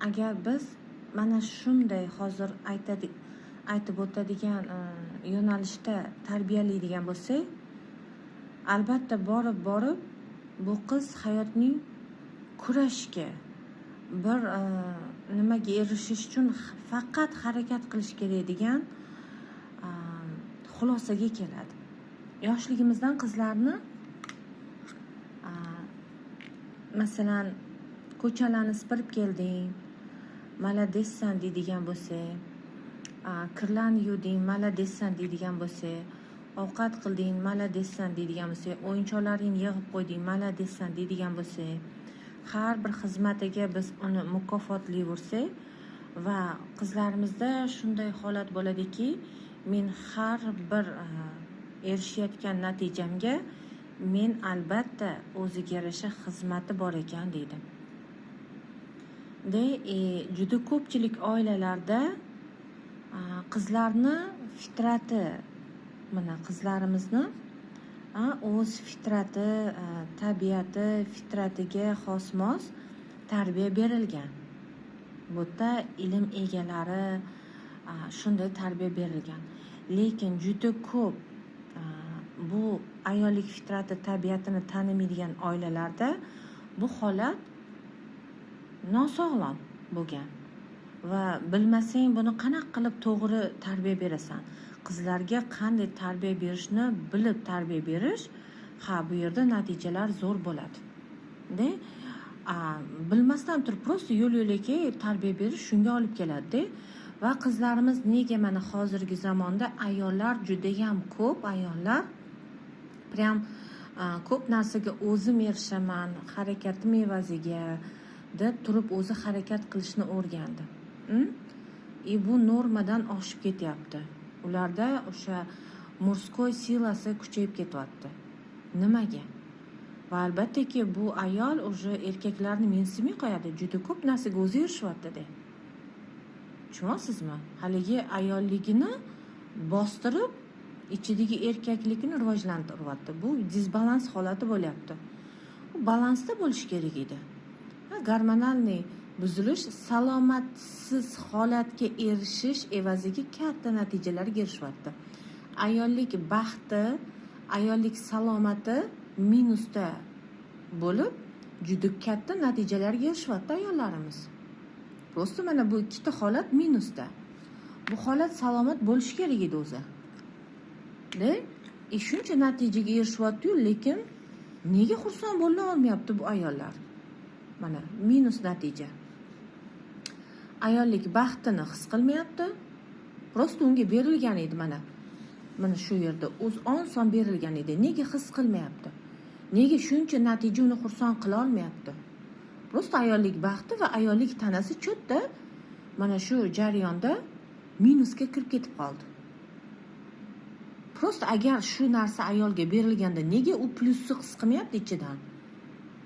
agar biz mana shunday hozir aytib o'tadigan yo'nalishda tarbiyalaydigan bo'lsak, albatta borib bu qiz hayotning kurashga bir nimaga erishish uchun faqat harakat qilish kerak degan xulosaga keladi. Yoshligimizdan qizlarni masalan ko'chalarni sipirib kelding, maladessan deydigan bo'lsa, kirlarni yuvding, maladessan deydigan bo'lsa, ovqat qilding, maladessan deydigan bo'lsa, o'yinchoqlaringni yig'ib qo'yding, maladessan deydigan bo'lsa, har bir xizmatiga biz uni mukofotlayversak va qizlarimizda shunday holat bo'ladiki, men har bir erishayotgan natijamga men albatta o'ziga yarasha xizmati bor ekan deydi. Juda ko'pchilik oilalarda qizlarni fitrati, mana qizlarimizni o'z fitrati, tabiati, fitratiga xos-mos tarbiya berilgan. Bu yerda ilm egalari shunday tarbiya berilgan. Lekin juda ko'p bu ayollik fitrati, tabiatini tanimaydigan oilalarda bu holat nosog'lom bo'lgan va bilmasang buni qanaqa qilib to'g'ri tarbiya berasan. Qizlarga qanday tarbiya berishni bilib tarbiya berish, bu yerda natijalar zo'r bo'ladi. Bilmasdan turib prosta yo'l-yo'lakay tarbiya berish shunga olib keladi. Va qizlarimiz nega mana hozirgi zamonda ayollar juda ham ko'p, ayollar prям ko'p narsaga o'zim erishaman, harakatim evaziga deb turib o'zi harakat qilishni o'rgandi. Bu normadan oshib ketyapti. Ularda o'sha murskoy silasi kuchayib ketyapti. Nimaga? Va albattaki bu ayol o'sha erkaklarni mensimay qo'yadi. Juda ko'p narsaga o'zi erishyapti. Tushunyapsizmi? Haligi ayolligini bostirib, ichidagi erkaklikni rivojlantiryapti. Bu disbalans holati bo'lyapti. Bu balansda bo'lish kerak edi. Gormonalniy buzilish salomatsiz holatga erishish evaziga katta natijalarga erishyapti. Ayollik baxti, ayollik salomati minusda bo'lib, juda katta natijalarga erishyapti ayollarimiz. Prosta mana bu ikkita holat minusda. Bu holat salomat bo'lish kerak edi o'zi. Shuncha natijaga erishyapti-yu, lekin nega xursand bo'la olmayapti bu ayollar? Mana minus natija. Ayollik baxtini his qilmayapti. Prosta unga berilgan edi mana shu yerda oson berilgan edi. Nega his qilmayapti? Nega shuncha natija uni xursand qila olmayapti? Prosta ayollik baxti va ayollik tanasi cho'tda mana shu jarayonda minusga kirib ketib qoldi. Prosta agar shu narsa ayolga berilganda nega u plyusni his qilmayapti ichidan?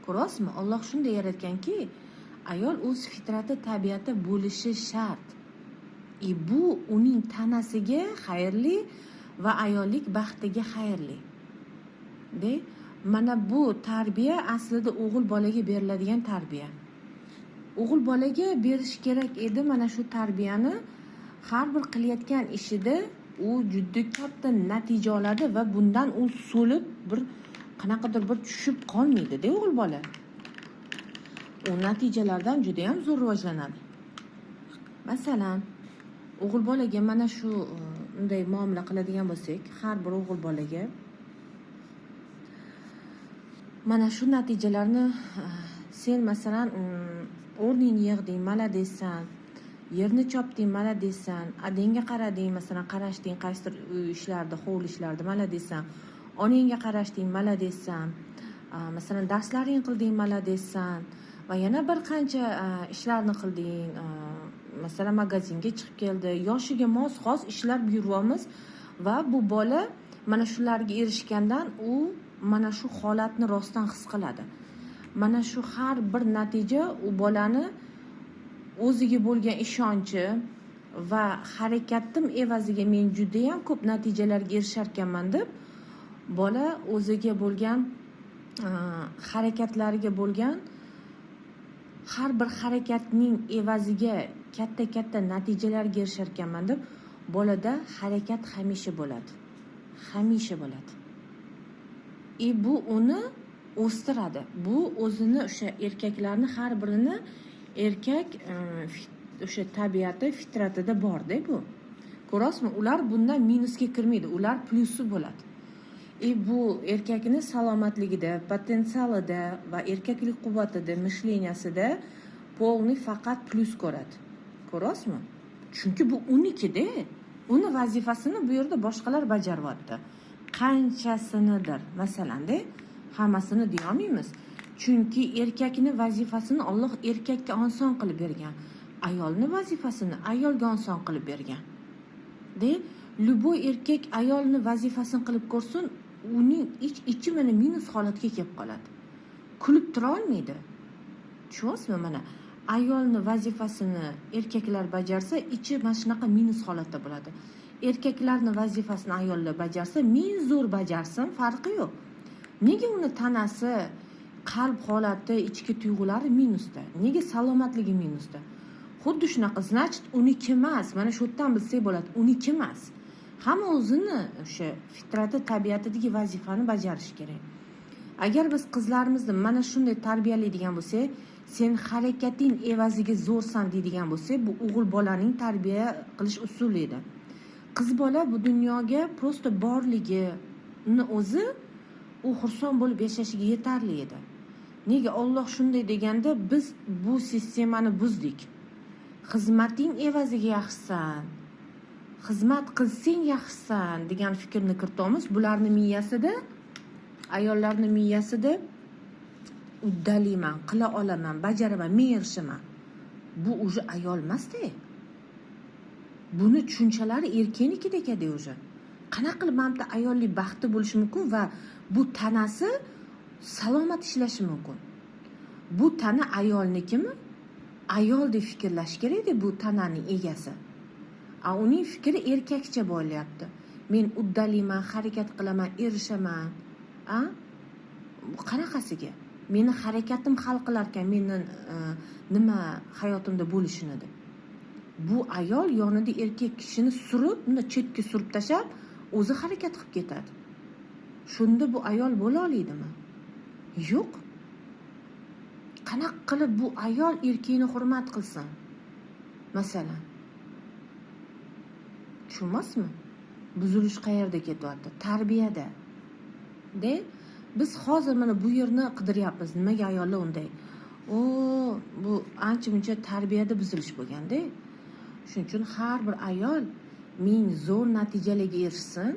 Ko'rasizmi? Alloh shunday yaratganki, ayol o'z fitrati, tabiati bo'lishi shart. Bu uning tanasiga xayrli va ayollik baxtiga xayrli. Mana bu tarbiya aslida o'g'il bolaga beriladigan tarbiya. O'g'il bolaga berish kerak edi mana shu tarbiyani. Har bir qilayotgan ishida u juda katta natija oladi va bundan u so'lib bir qanaqadir bir tushib qolmaydi-da o'g'il bola. U natijalardan juda ham zo'r rivojlanadi. Masalan, o'g'il bolaga mana shu unday muomala qiladigan bo'lsak, har bir o'g'il bolaga mana shu natijalarni sen masalan o'rningni yig'ding, maladessan, yerni chopding, maladessan, adangga qarading, masalan qarashding qaysidir ishlarda, hovli ishlarda, maladessan, onangga qarashding, maladessan, masalan darslaring qilding, maladessan va yana bir qancha ishlarni qilding, masalan magazinga chiqib keldi, yoshiga mos xos ishlar buyuryapmiz va bu bola mana shularga erishgandan u mana shu holatni rostdan his qiladi. Mana shu har bir natija u bolani o'ziga bo'lgan ishonchi va harakatim evaziga men juda ham ko'p natijalarga erishar ekanman deb bola o'ziga bo'lgan harakatlariga bo'lgan har bir harakatning evaziga katta natijalarga erishar ekanman deb bolada harakat hamisha bo'ladi. Hamisha bo'ladi. Bu uni o'stiradi. Bu o'zini o'sha erkaklarni har birini erkak o'sha tabiati, fitratida bor-da bu. Ko'rasizmi? Ular bundan minusga kirmaydi. Ular plyusi bo'ladi. Bu erkakning salomatligida, potensialida va erkaklik quvvatida, mishleniyasida polni faqat plyus ko'radi. Ko'rasizmi? Chunki bu unikida. Uni vazifasini bu yerda boshqalar bajaryapti. Qanchasinidir, masalan-da, hammasini deya olmaymiz. Chunki erkakning vazifasini Alloh erkakka oson qilib bergan. Ayolning vazifasini ayolga oson qilib bergan. Luboy erkak ayolning vazifasini qilib ko'rsin, uning ichi mana minus holatga kelib qoladi. Kulib tura olmaydi. Tushunyapsizmi? Mana ayolning vazifasini erkaklar bajarsa, ichi mana shunaqa minus holatda bo'ladi. Erkaklarning vazifasini ayollar bajarsa, ming zo'r bajarsin, farqi yo'q. Nega uni tanasi, qalb holati, ichki tuyg'ulari minusda? Nega salomatligi minusda? Xuddi shunaqa, значит, uniki emas. Mana shu yerdan bilsak bo'ladi, uniki emas. Hamma o'zini o'sha fitrati, tabiatidagi vazifani bajarish kerak. Agar biz qizlarimizni mana shunday tarbiyalaydigan bo'lsak, sen harakating evaziga zo'rsan deydigan bo'lsak, bu o'g'il bolaning tarbiya qilish usuli edi. Qiz bola bu dunyoga prosta borligini o'zi u xursand bo'lib yashashiga yetarli edi. Nega Alloh shunday deganda biz bu sistemani buzdik. Xizmating evaziga yaxshisan, xizmat qilsang yaxshisan degan fikrni kiritamiz. Bularning miyasida, ayollarning miyasida uddaliman, qila olaman, bajaraman, men erishaman. Bu уже ayol emas-da. Buni tushunchalari erkaknikidek edi уже. Qanaqa qilib mana bu ayollik baxti bo'lishi mumkin va bu tanasi salomat ishlashi mumkin. Bu tana ayolnikimi? Ayol deb fikrlash kerak-da bu tananing egasi. Uning fikri erkakcha bo'lyapti. Men uddaliman, harakat qilaman, erishaman. Qanaqasiga? Meni harakatim hal qilar ekan, meni nima hayotimda bo'lishini deb. Bu ayol yonida erkak kishini surib, uni chetga surib tashab, o'zi harakat qilib ketadi. Shunda bu ayol bo'la oladimi? Yo'q. Qanaqa qilib bu ayol erkakni hurmat qilsin? Masalan, tushunmasmi? Buzilish qayerda ketyapti? Tarbiyada. Biz hozir mana bu yerni qidiryapmiz. Nimaga ayollar unday? Bu ancha-muncha tarbiyada buzilish bo'lganda. Shuning uchun har bir ayol ming zo'r natijalarga erishsin,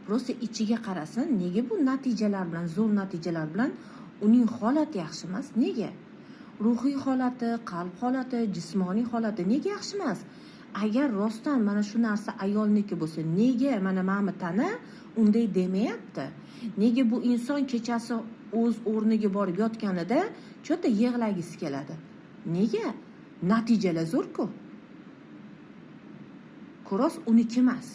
prosta ichiga qarasin. Nega bu natijalar bilan, zo'r natijalar bilan uning holati yaxshi emas? Nega? Ruhiy holati, qalb holati, jismoniy holati nega yaxshi emas? Agar rostdan mana shu narsa ayolniki bo'lsa, nega mana ma'mi tana unday demayapti? Nega bu inson kechasi o'z o'rniga borib yotganida cho'ta yig'lagisi keladi? Nega? Natijalar zo'r-ku. Ko'ros uniki emas.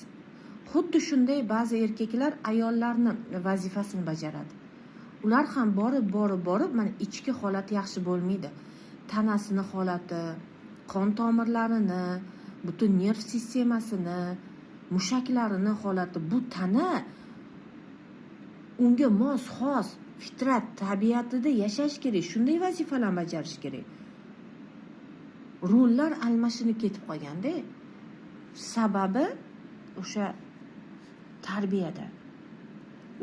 Xuddi shunday ba'zi erkaklar ayollarning vazifasini bajaradi. Ular ham borib mana ichki holati yaxshi bo'lmaydi. Tanasini holati, qon tomirlarini, butun nerv sistemasini, mushaklarini holati, bu tana unga mos xos fitrat tabiatida yashash kerak, shunday vazifalarni bajarish kerak. Rollar almashinib ketib qolganda, sababi o'sha tarbiyada.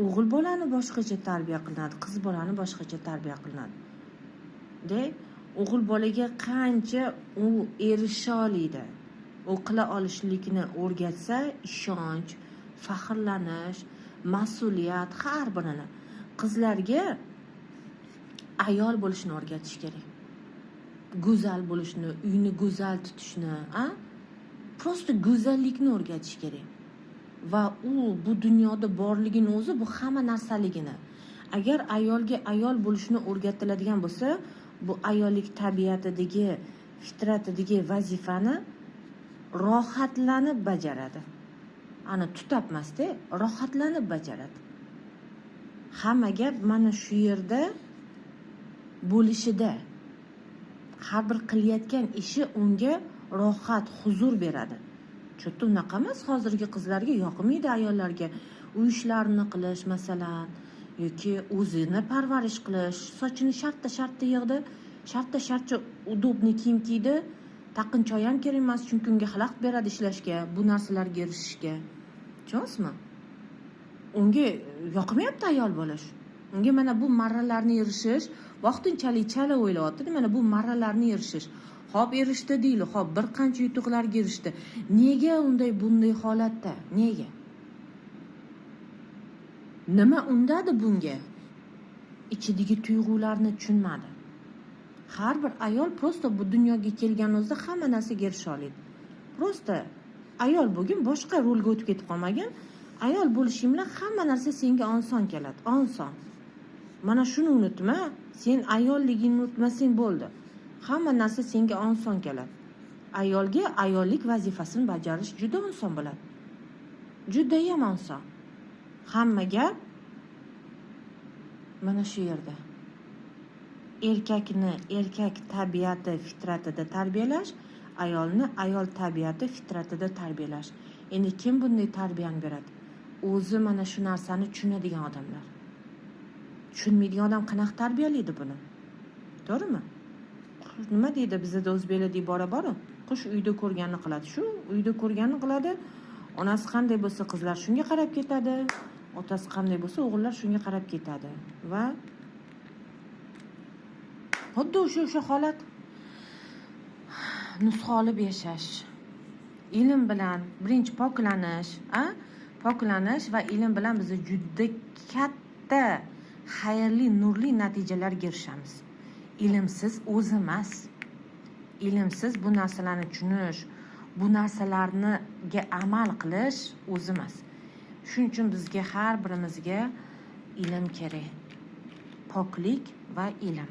O'g'il bolani boshqacha tarbiya qilinadi, qiz bolani boshqacha tarbiya qilinadi. O'g'il bolaga qancha u erisha oladi, u qila olishlikni o'rgatsa, ishonch, faxrlanish, mas'uliyat har birini. Qizlarga ayol bo'lishni o'rgatish kerak. Go'zal bo'lishni, uyni go'zal tutishni, prosta go'zallikni o'rgatish kerak. Va u bu dunyoda borligini o'zi bu hamma narsaligini. Agar ayolga ayol bo'lishni o'rgatiladigan bo'lsa, bu ayollik tabiatidagi, fitratidagi vazifani rohatlanib bajaradi. Tutapmas-da, rohatlanib bajaradi. Hamma gap mana shu yerda bo'lishida. har bir qilayotgan ishi unga rohat, huzur beradi. Chunki unaqa emas, hozirgi qizlarga yoqmaydi, ayollarga uy ishlarini qilish masalan yoki o'zini parvarish qilish, sochini shartta yig'di, shartta udobniy kiyim kiydi, taqinchoq ham kerak emas, chunki unga xalaqit beradi ishlashga, bu narsalarga erishishga. Tushunasizmi? Unga yoqmayapti ayol bo'lish. Unga mana bu marralarni erishish, vaqtinchalik chala o'ylayapti, mana bu marralarni erishish. Hop erishdi deyli, hop bir qancha yutuqlarga erishdi. Nega bunday holatda? Nega? Nima undadi bunga? Ichidagi tuyg'ularni tushunmadi. Har bir ayol prosta bu dunyoga kelgan o'zida hamma narsaga erisha oladi. Prosta ayol bo'lgan, boshqa rolga o'tib ketib qolmagan. Ayol bo'lishing bilan hamma narsa senga oson keladi, oson. Mana shuni unutma, sen ayolligingni unutmasang bo'ldi. Hamma narsa senga oson keladi. Ayolga ayollik vazifasini bajarish juda oson bo'ladi. Juda ham oson. Hamma gap mana shu yerda. Erkakni erkak tabiati, fitratida tarbiyalash, ayolni ayol tabiati, fitratida tarbiyalash. Endi kim bunday tarbiyani beradi? O'zi mana shu narsani tushunadigan odamlar. Tushunmaydigan odam qanaqa tarbiyalaydi buni? To'g'rimi? Nima deydi bizda o'zbeklarda ibora bor-ku? Qush uyda ko'rganini qiladi. Shu uyda ko'rganini qiladi. Onasi qanday bo'lsa qizlar shunga qarab ketadi. Otasi qanday bo'lsa o'g'illar shunga qarab ketadi. Va xuddi o'sha holat nusxa olib yashash. Ilm bilan birinchi poklanish, poklanish va ilm bilan biz juda katta xayrli, nurli natijalarga erishamiz. Ilmsiz o'zi emas. Ilmsiz bu narsalarni tushunish, bu narsalarga amal qilish o'zi emas. Shuning uchun bizga har birimizga ilm kerak. Poklik va ilm.